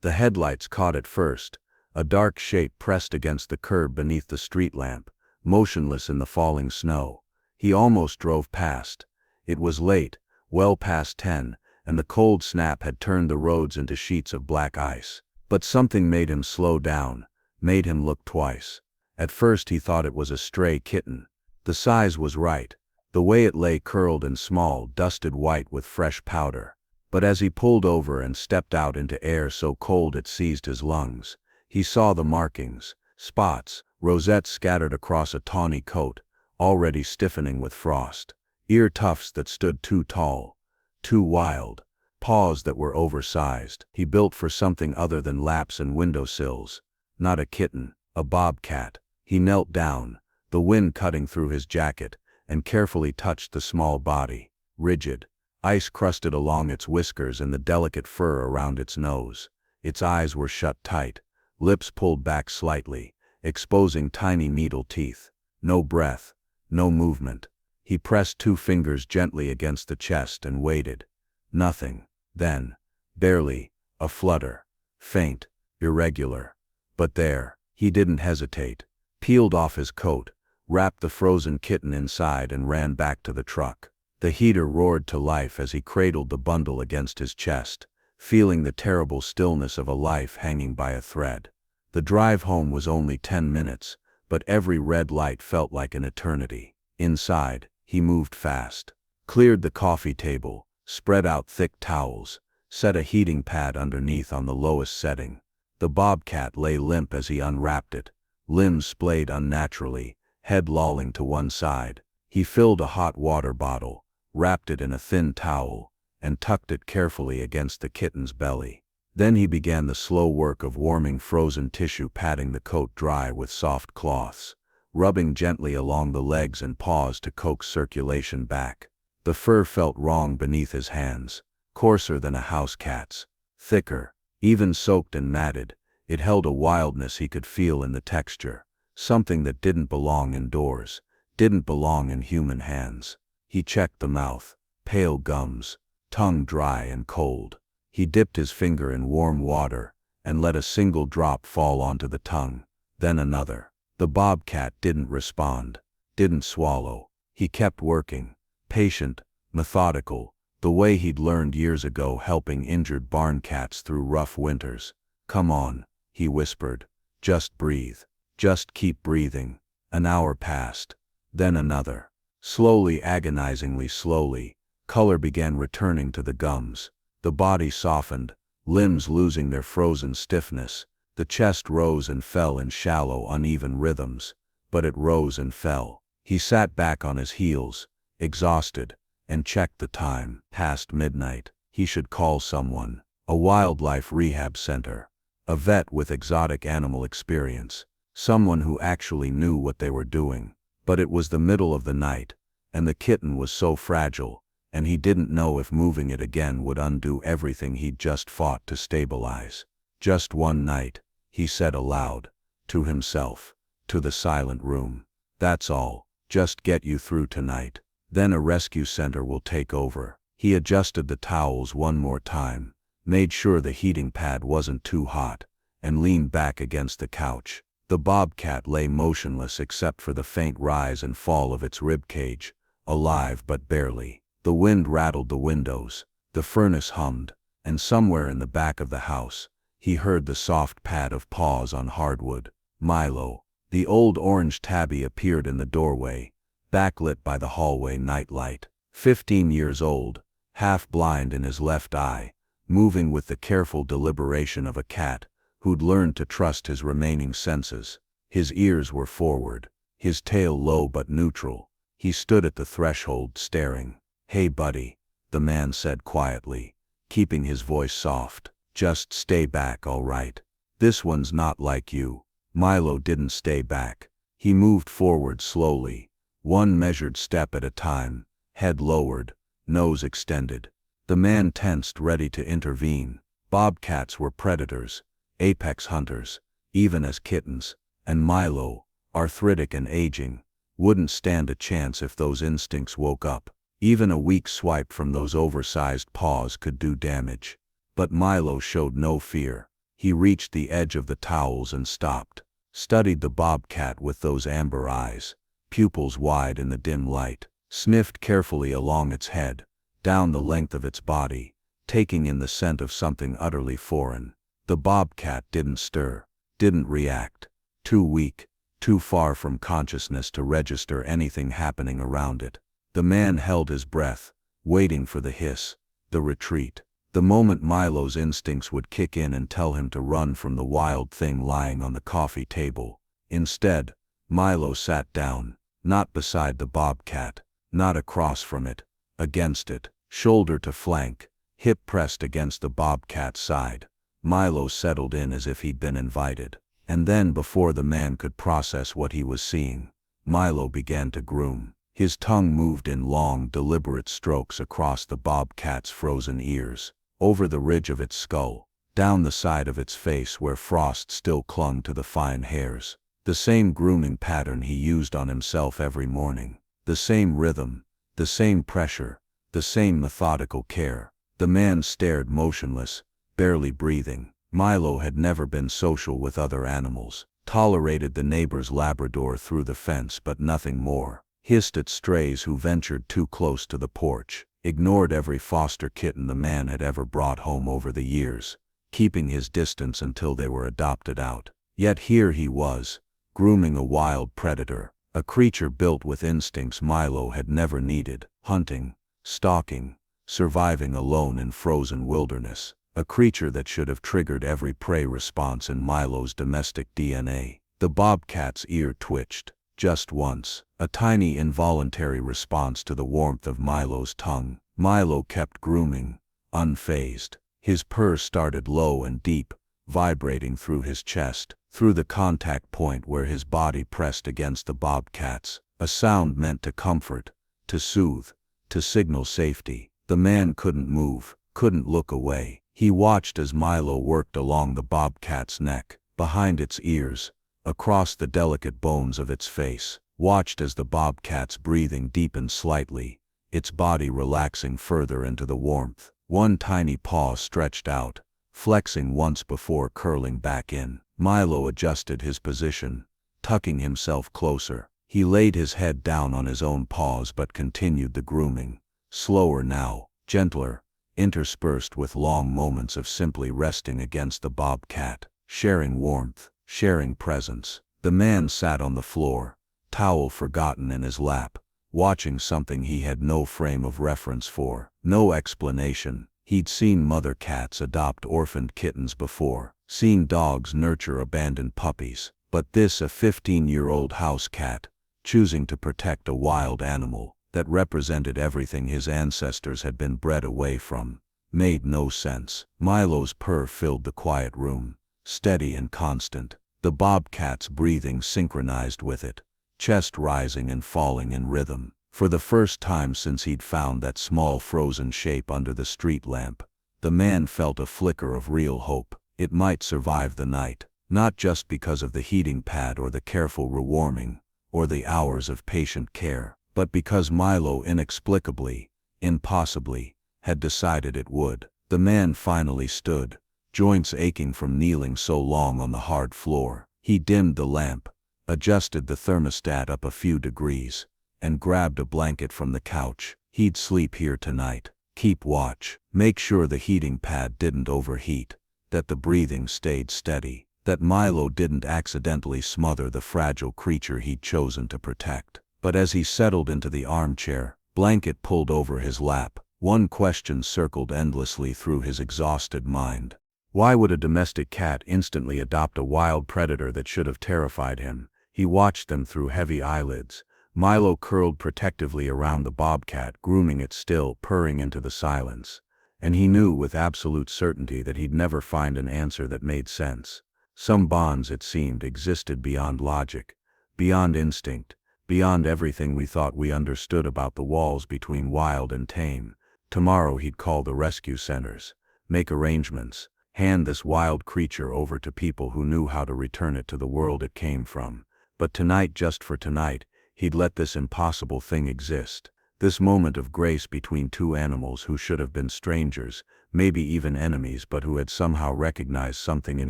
The headlights caught it first, a dark shape pressed against the curb beneath the street lamp, motionless in the falling snow. He almost drove past. It was late, well past 10, and the cold snap had turned the roads into sheets of black ice. But something made him slow down, made him look twice. At first he thought it was a stray kitten. The size was right, the way it lay curled and small, dusted white with fresh powder. But as he pulled over and stepped out into air so cold it seized his lungs, he saw the markings, spots, rosettes scattered across a tawny coat, already stiffening with frost, ear tufts that stood too tall, too wild, paws that were oversized. He built for something other than laps and windowsills. Not a kitten, a bobcat. He knelt down, the wind cutting through his jacket, and carefully touched the small body, rigid, ice crusted along its whiskers and the delicate fur around its nose. Its eyes were shut tight, lips pulled back slightly, exposing tiny needle teeth. No breath, no movement. He pressed 2 fingers gently against the chest and waited. Nothing. Then, barely, a flutter. Faint, irregular. But there. He didn't hesitate. Peeled off his coat, wrapped the frozen kitten inside and ran back to the truck. The heater roared to life as he cradled the bundle against his chest, feeling the terrible stillness of a life hanging by a thread. The drive home was only 10 minutes, but every red light felt like an eternity. Inside, he moved fast, cleared the coffee table, spread out thick towels, set a heating pad underneath on the lowest setting. The bobcat lay limp as he unwrapped it, limbs splayed unnaturally, head lolling to one side. He filled a hot water bottle, wrapped it in a thin towel, and tucked it carefully against the kitten's belly. Then he began the slow work of warming frozen tissue, patting the coat dry with soft cloths, rubbing gently along the legs and paws to coax circulation back. The fur felt wrong beneath his hands, coarser than a house cat's, thicker, even soaked and matted. It held a wildness he could feel in the texture, something that didn't belong indoors, didn't belong in human hands. He checked the mouth, pale gums, tongue dry and cold. He dipped his finger in warm water and let a single drop fall onto the tongue, then another. The bobcat didn't respond, didn't swallow. He kept working, patient, methodical, the way he'd learned years ago helping injured barn cats through rough winters. "Come on," he whispered. "Just breathe. Just keep breathing." An hour passed, then another. Slowly, agonizingly slowly, color began returning to the gums. The body softened, limbs losing their frozen stiffness. The chest rose and fell in shallow, uneven rhythms, but it rose and fell. He sat back on his heels, exhausted, and checked the time. Past midnight. He should call someone. A wildlife rehab center. A vet with exotic animal experience. Someone who actually knew what they were doing. But it was the middle of the night, and the kitten was so fragile, and he didn't know if moving it again would undo everything he'd just fought to stabilize. "Just one night," he said aloud, to himself, to the silent room. "That's all. Just get you through tonight. Then a rescue center will take over." He adjusted the towels one more time, made sure the heating pad wasn't too hot, and leaned back against the couch. The bobcat lay motionless except for the faint rise and fall of its ribcage, alive but barely. The wind rattled the windows, the furnace hummed, and somewhere in the back of the house, he heard the soft pad of paws on hardwood. Milo, the old orange tabby, appeared in the doorway, backlit by the hallway nightlight. 15 years old, half blind in his left eye, moving with the careful deliberation of a cat who'd learned to trust his remaining senses. His ears were forward, his tail low but neutral. He stood at the threshold staring. "Hey buddy," the man said quietly, keeping his voice soft. "Just stay back, all right? This one's not like you." Milo didn't stay back. He moved forward slowly, one measured step at a time, head lowered, nose extended. The man tensed, ready to intervene. Bobcats were predators, apex hunters, even as kittens, and Milo, arthritic and aging, wouldn't stand a chance if those instincts woke up. Even a weak swipe from those oversized paws could do damage. But Milo showed no fear. He reached the edge of the towels and stopped, studied the bobcat with those amber eyes, pupils wide in the dim light, sniffed carefully along its head, down the length of its body, taking in the scent of something utterly foreign. The bobcat didn't stir, didn't react, too weak, too far from consciousness to register anything happening around it. The man held his breath, waiting for the hiss, the retreat, the moment Milo's instincts would kick in and tell him to run from the wild thing lying on the coffee table. Instead, Milo sat down, not beside the bobcat, not across from it, against it, shoulder to flank, hip pressed against the bobcat's side. Milo settled in as if he'd been invited. And then, before the man could process what he was seeing, Milo began to groom. His tongue moved in long, deliberate strokes across the bobcat's frozen ears, over the ridge of its skull, down the side of its face where frost still clung to the fine hairs. The same grooming pattern he used on himself every morning. The same rhythm, the same pressure, the same methodical care. The man stared motionless, barely breathing. Milo had never been social with other animals, tolerated the neighbor's Labrador through the fence but nothing more, hissed at strays who ventured too close to the porch, ignored every foster kitten the man had ever brought home over the years, keeping his distance until they were adopted out. Yet here he was, grooming a wild predator, a creature built with instincts Milo had never needed, hunting, stalking, surviving alone in frozen wilderness. A creature that should have triggered every prey response in Milo's domestic DNA. The bobcat's ear twitched, just once, a tiny involuntary response to the warmth of Milo's tongue. Milo kept grooming, unfazed. His purr started low and deep, vibrating through his chest, through the contact point where his body pressed against the bobcat's, a sound meant to comfort, to soothe, to signal safety. The man couldn't move, couldn't look away. He watched as Milo worked along the bobcat's neck, behind its ears, across the delicate bones of its face, watched as the bobcat's breathing deepened slightly, its body relaxing further into the warmth. One tiny paw stretched out, flexing once before curling back in. Milo adjusted his position, tucking himself closer. He laid his head down on his own paws but continued the grooming, slower now, gentler, interspersed with long moments of simply resting against the bobcat, sharing warmth, sharing presence. The man sat on the floor, towel forgotten in his lap, watching something he had no frame of reference for, no explanation. He'd seen mother cats adopt orphaned kittens before, seen dogs nurture abandoned puppies, but this, a 15-year-old house cat, choosing to protect a wild animal that represented everything his ancestors had been bred away from, made no sense. Milo's purr filled the quiet room, steady and constant, the bobcat's breathing synchronized with it, chest rising and falling in rhythm. For the first time since he'd found that small frozen shape under the street lamp, the man felt a flicker of real hope. It might survive the night, not just because of the heating pad or the careful rewarming, or the hours of patient care, but because Milo inexplicably, impossibly, had decided it would. The man finally stood, joints aching from kneeling so long on the hard floor. He dimmed the lamp, adjusted the thermostat up a few degrees, and grabbed a blanket from the couch. He'd sleep here tonight, keep watch, make sure the heating pad didn't overheat, that the breathing stayed steady, that Milo didn't accidentally smother the fragile creature he'd chosen to protect. But as he settled into the armchair, blanket pulled over his lap, one question circled endlessly through his exhausted mind. Why would a domestic cat instantly adopt a wild predator that should have terrified him? He watched them through heavy eyelids. Milo curled protectively around the bobcat, grooming it still, purring into the silence. And he knew with absolute certainty that he'd never find an answer that made sense. Some bonds, it seemed, existed beyond logic, beyond instinct, beyond everything we thought we understood about the walls between wild and tame. Tomorrow he'd call the rescue centers, make arrangements, hand this wild creature over to people who knew how to return it to the world it came from. But tonight, just for tonight, he'd let this impossible thing exist. This moment of grace between two animals who should have been strangers, maybe even enemies, but who had somehow recognized something in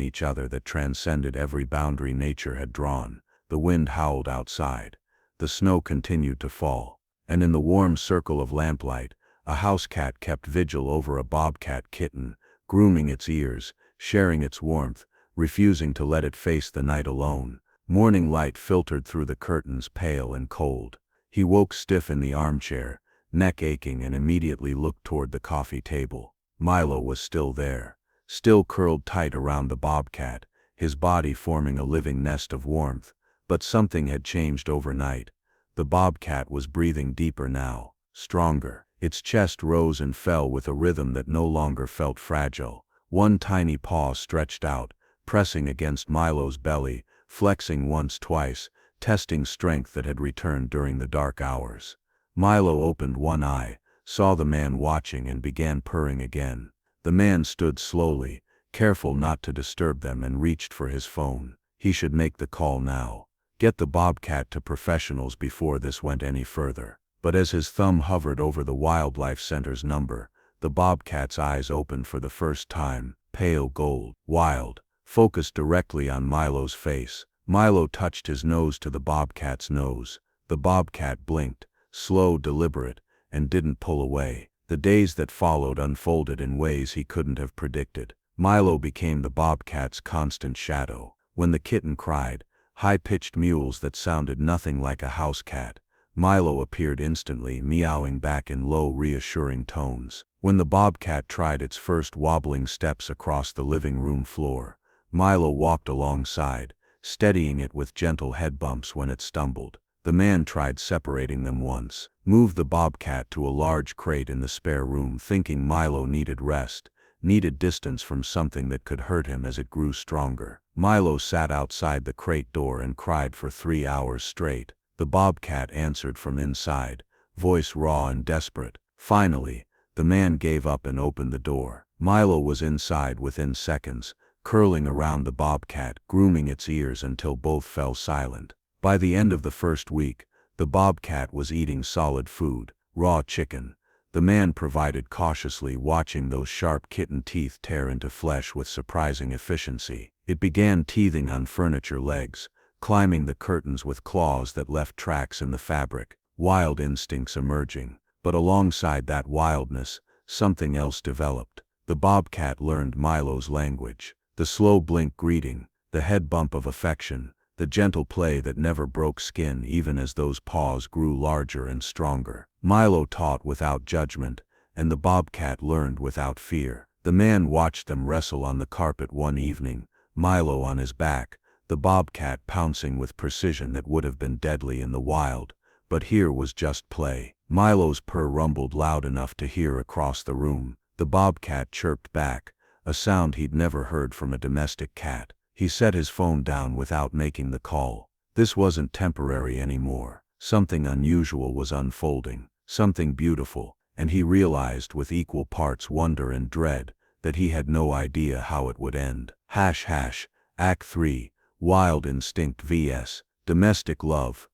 each other that transcended every boundary nature had drawn. The wind howled outside. The snow continued to fall. And in the warm circle of lamplight, a house cat kept vigil over a bobcat kitten, grooming its ears, sharing its warmth, refusing to let it face the night alone. Morning light filtered through the curtains, pale and cold. He woke stiff in the armchair, neck aching, and immediately looked toward the coffee table. Milo was still there, still curled tight around the bobcat, his body forming a living nest of warmth. But something had changed overnight. The bobcat was breathing deeper now, stronger. Its chest rose and fell with a rhythm that no longer felt fragile. One tiny paw stretched out, pressing against Milo's belly, flexing once, twice, testing strength that had returned during the dark hours. Milo opened one eye, saw the man watching, and began purring again. The man stood slowly, careful not to disturb them, and reached for his phone. He should make the call now. Get the bobcat to professionals before this went any further. But as his thumb hovered over the wildlife center's number, the bobcat's eyes opened for the first time, pale gold, wild, focused directly on Milo's face. Milo touched his nose to the bobcat's nose. The bobcat blinked, slow, deliberate, and didn't pull away. The days that followed unfolded in ways he couldn't have predicted. Milo became the bobcat's constant shadow. When the kitten cried, high-pitched mewls that sounded nothing like a house cat, Milo appeared instantly, meowing back in low, reassuring tones. When the bobcat tried its first wobbling steps across the living room floor, Milo walked alongside, steadying it with gentle head bumps when it stumbled. The man tried separating them once, moved the bobcat to a large crate in the spare room, thinking Milo needed rest, needed distance from something that could hurt him as it grew stronger. Milo sat outside the crate door and cried for 3 hours straight. The bobcat answered from inside, voice raw and desperate. Finally, the man gave up and opened the door. Milo was inside within seconds, curling around the bobcat, grooming its ears until both fell silent. By the end of the first week, the bobcat was eating solid food, raw chicken. The man provided cautiously, watching those sharp kitten teeth tear into flesh with surprising efficiency. It began teething on furniture legs, climbing the curtains with claws that left tracks in the fabric, wild instincts emerging. But alongside that wildness, something else developed. The bobcat learned Milo's language. The slow blink greeting, the head bump of affection, the gentle play that never broke skin even as those paws grew larger and stronger. Milo taught without judgment, and the bobcat learned without fear. The man watched them wrestle on the carpet one evening, Milo on his back, the bobcat pouncing with precision that would have been deadly in the wild. But here was just play. Milo's purr rumbled loud enough to hear across the room. The bobcat chirped back, a sound he'd never heard from a domestic cat. He set his phone down without making the call. This wasn't temporary anymore. Something unusual was unfolding, something beautiful, and he realized with equal parts wonder and dread that he had no idea how it would end. Act 3, Wild Instinct vs. Domestic Love.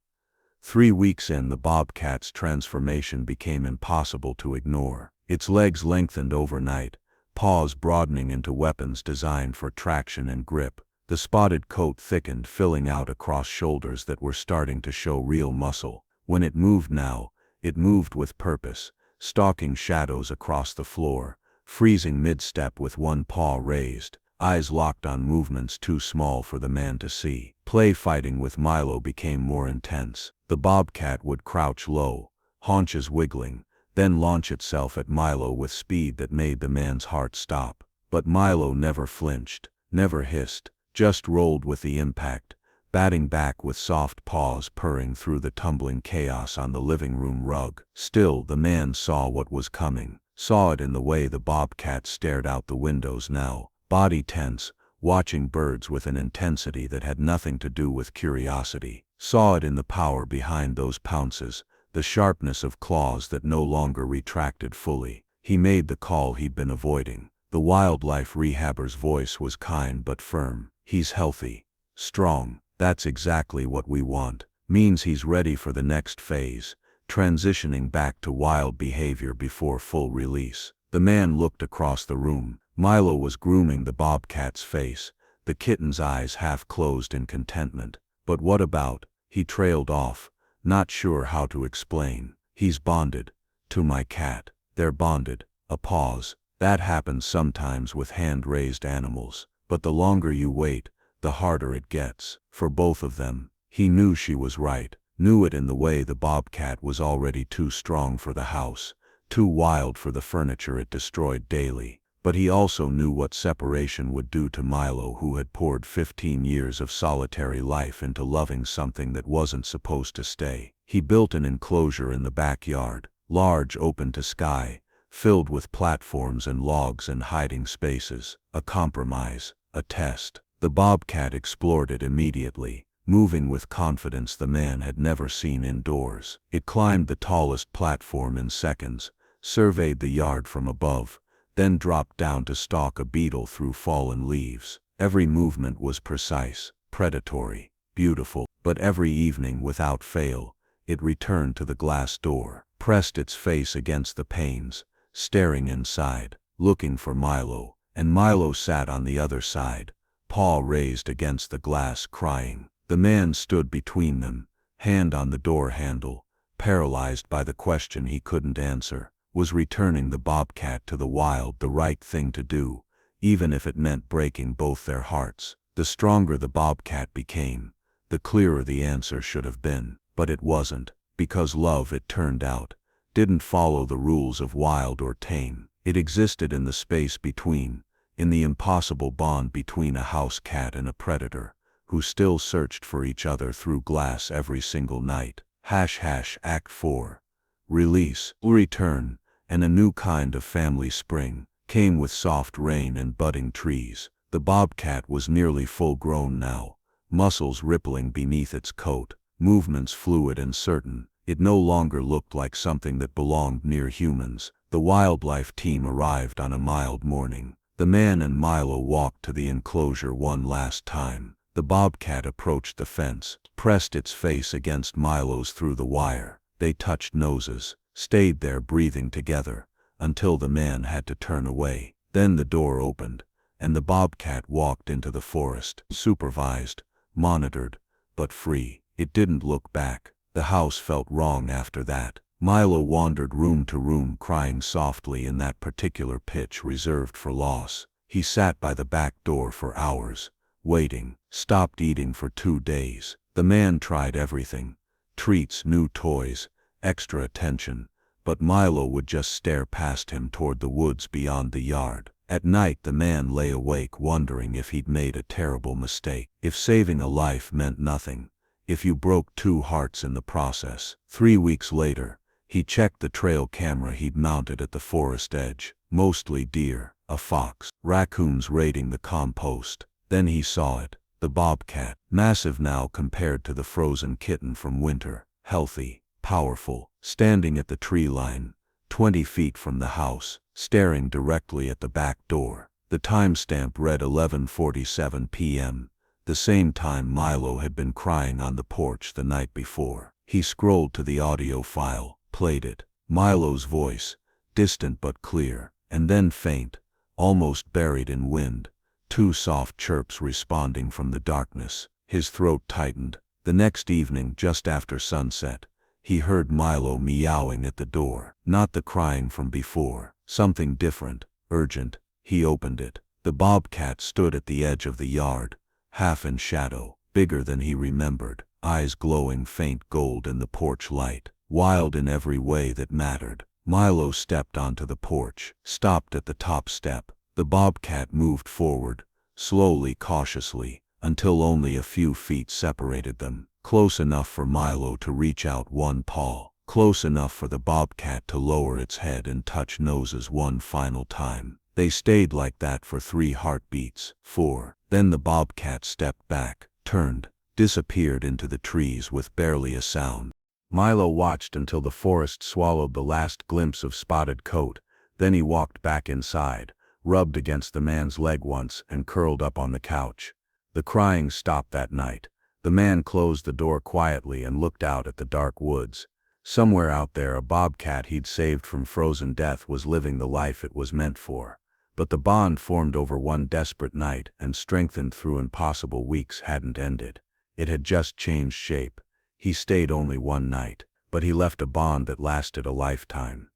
3 weeks in, the bobcat's transformation became impossible to ignore. Its legs lengthened overnight, paws broadening into weapons designed for traction and grip. The spotted coat thickened, filling out across shoulders that were starting to show real muscle. When it moved now, it moved with purpose, stalking shadows across the floor, freezing mid-step with one paw raised, eyes locked on movements too small for the man to see. Play fighting with Milo became more intense. The bobcat would crouch low, haunches wiggling, then launch itself at Milo with speed that made the man's heart stop. But Milo never flinched, never hissed, just rolled with the impact, batting back with soft paws purring through the tumbling chaos on the living room rug. Still, the man saw what was coming, saw it in the way the bobcat stared out the windows now, body tense, watching birds with an intensity that had nothing to do with curiosity, saw it in the power behind those pounces, the sharpness of claws that no longer retracted fully. He made the call he'd been avoiding. The wildlife rehabber's voice was kind but firm. He's healthy, strong, that's exactly what we want. Means he's ready for the next phase. transitioning back to wild behavior before full release. The man looked across the room. Milo was grooming the bobcat's face, the kitten's eyes half closed in contentment. But what about? He trailed off, not sure how to explain. He's bonded to my cat. They're bonded. A pause. That happens sometimes with hand-raised animals, but the longer you wait, the harder it gets. For both of them. He knew she was right, knew it in the way the bobcat was already too strong for the house, too wild for the furniture it destroyed daily. But he also knew what separation would do to Milo, who had poured 15 years of solitary life into loving something that wasn't supposed to stay. He built an enclosure in the backyard, large, open to sky, filled with platforms and logs and hiding spaces. A compromise, a test. The bobcat explored it immediately, moving with confidence the man had never seen indoors. It climbed the tallest platform in seconds, surveyed the yard from above, then dropped down to stalk a beetle through fallen leaves. Every movement was precise, predatory, beautiful, but every evening without fail, it returned to the glass door, pressed its face against the panes, staring inside, looking for Milo, and Milo sat on the other side, paw raised against the glass, crying. The man stood between them, hand on the door handle, paralyzed by the question he couldn't answer. Was returning the bobcat to the wild the right thing to do, even if it meant breaking both their hearts? The stronger the bobcat became, the clearer the answer should have been. But it wasn't, because love, it turned out, didn't follow the rules of wild or tame. It existed in the space between, in the impossible bond between a house cat and a predator, who still searched for each other through glass every single night. Act 4. Release, return, and a new kind of family spring came with soft rain and budding trees. The bobcat was nearly full-grown now, muscles rippling beneath its coat, movements fluid and certain. It no longer looked like something that belonged near humans. The wildlife team arrived on a mild morning. The man and Milo walked to the enclosure one last time. The bobcat approached the fence, pressed its face against Milo's through the wire. They touched noses, stayed there breathing together, until the man had to turn away. Then the door opened, and the bobcat walked into the forest, supervised, monitored, but free. It didn't look back. The house felt wrong after that. Milo wandered room to room, crying softly in that particular pitch reserved for loss. He sat by the back door for hours, waiting, stopped eating for 2 days. The man tried everything, treats, new toys, extra attention, but Milo would just stare past him toward the woods beyond the yard. At night the man lay awake wondering if he'd made a terrible mistake, if saving a life meant nothing, if you broke 2 hearts in the process. 3 weeks later, he checked the trail camera he'd mounted at the forest edge. Mostly deer, a fox, raccoons raiding the compost. Then he saw it, the bobcat, massive now compared to the frozen kitten from winter, healthy, powerful, standing at the tree line, 20 feet from the house, staring directly at the back door. The timestamp read 11:47 p.m., the same time Milo had been crying on the porch the night before. He scrolled to the audio file, played it. Milo's voice, distant but clear, and then faint, almost buried in wind, 2 soft chirps responding from the darkness. His throat tightened. The next evening, just after sunset, he heard Milo meowing at the door. Not the crying from before, something different, urgent. He opened it. The bobcat stood at the edge of the yard, half in shadow, bigger than he remembered, eyes glowing faint gold in the porch light, wild in every way that mattered. Milo stepped onto the porch, stopped at the top step. The bobcat moved forward, slowly, cautiously, until only a few feet separated them, close enough for Milo to reach out one paw, close enough for the bobcat to lower its head and touch noses one final time. They stayed like that for 3 heartbeats, 4. Then the bobcat stepped back, turned, disappeared into the trees with barely a sound. Milo watched until the forest swallowed the last glimpse of spotted coat. Then he walked back inside, rubbed against the man's leg once, and curled up on the couch. The crying stopped that night. The man closed the door quietly and looked out at the dark woods. Somewhere out there a bobcat he'd saved from frozen death was living the life it was meant for. But the bond formed over one desperate night and strengthened through impossible weeks hadn't ended. It had just changed shape. He stayed only one night, but he left a bond that lasted a lifetime.